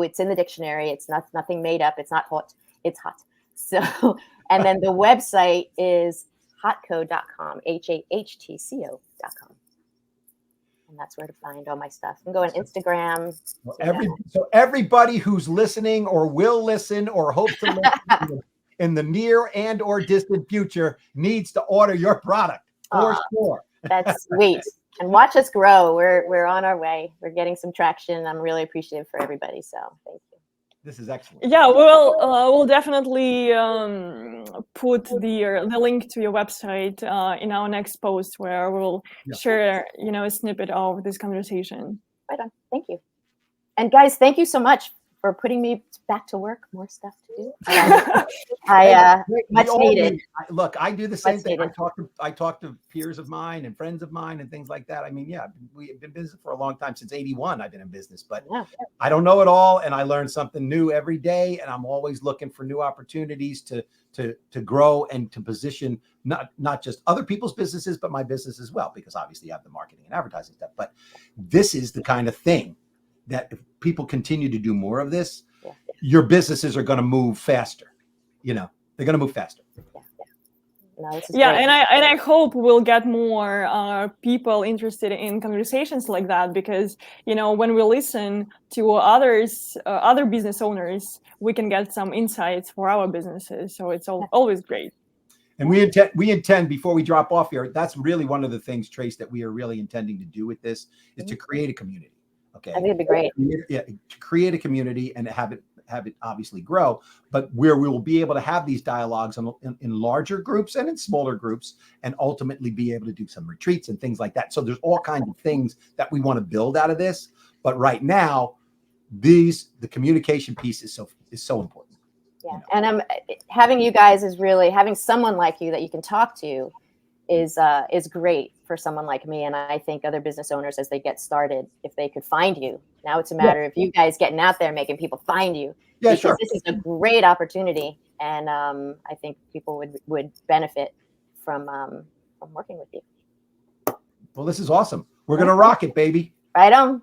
[SPEAKER 2] it's in the dictionary. It's nothing made up. It's not hot. It's hot. So, and then the website is hotco.com, HAHTCO.com. And that's where to find all my stuff. You can go on Instagram.
[SPEAKER 3] So everybody who's listening or will listen or hope to listen in the near and or distant future needs to order your product for sure.
[SPEAKER 2] That's sweet. And watch us grow. We're on our way. We're getting some traction. I'm really appreciative for everybody. So thank you.
[SPEAKER 3] This is excellent.
[SPEAKER 1] Yeah, we'll definitely put the link to your website in our next post, where we'll share a snippet of this conversation.
[SPEAKER 2] Right on. Thank you. And guys, thank you so much for putting me back to work. More stuff to do. Much needed.
[SPEAKER 3] Look, I do the same thing. I talk to peers of mine and friends of mine and things like that. I mean, we've been in business for a long time. Since '81, I've been in business, but I don't know it all, and I learn something new every day. And I'm always looking for new opportunities to grow and to position not just other people's businesses, but my business as well. Because obviously, you have the marketing and advertising stuff. But this is the kind of thing that if people continue to do more of this, your businesses are going to move faster. They're going to move faster.
[SPEAKER 2] No, this is
[SPEAKER 1] Yeah,
[SPEAKER 2] great.
[SPEAKER 1] and I hope we'll get more people interested in conversations like that, because when we listen to others, other business owners, we can get some insights for our businesses. So it's always great.
[SPEAKER 3] And we intend before we drop off here, that's really one of the things, Trace, that we are really intending to do with this is to create a community. Okay.
[SPEAKER 2] I think it'd be great.
[SPEAKER 3] Yeah, to create a community and have it obviously grow, but where we will be able to have these dialogues in larger groups and in smaller groups, and ultimately be able to do some retreats and things like that. So there's all kinds of things that we want to build out of this. But right now, the communication piece is so important.
[SPEAKER 2] Yeah. And having you guys is really, having someone like you that you can talk to is great for someone like me. And I think other business owners, as they get started, if they could find you, now it's a matter of you guys getting out there, making people find you.
[SPEAKER 3] Yeah,
[SPEAKER 2] because
[SPEAKER 3] sure.
[SPEAKER 2] This is a great opportunity. And I think people would benefit from working with you.
[SPEAKER 3] Well, this is awesome. We're going to rock it, baby.
[SPEAKER 2] Right on.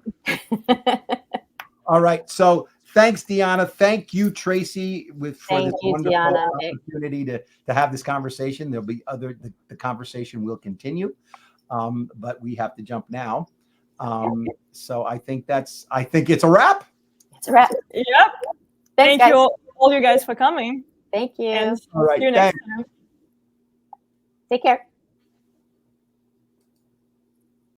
[SPEAKER 3] All right. So thanks, Deanna. Thank you, Tracy, for this wonderful opportunity to have this conversation. There'll be the conversation will continue, but we have to jump now. So I think it's a wrap.
[SPEAKER 2] It's a wrap.
[SPEAKER 1] Yep.
[SPEAKER 2] Thanks,
[SPEAKER 1] Thank you all you guys for coming.
[SPEAKER 2] Thank you.
[SPEAKER 1] And
[SPEAKER 3] all right.
[SPEAKER 1] see you next time.
[SPEAKER 2] Take care.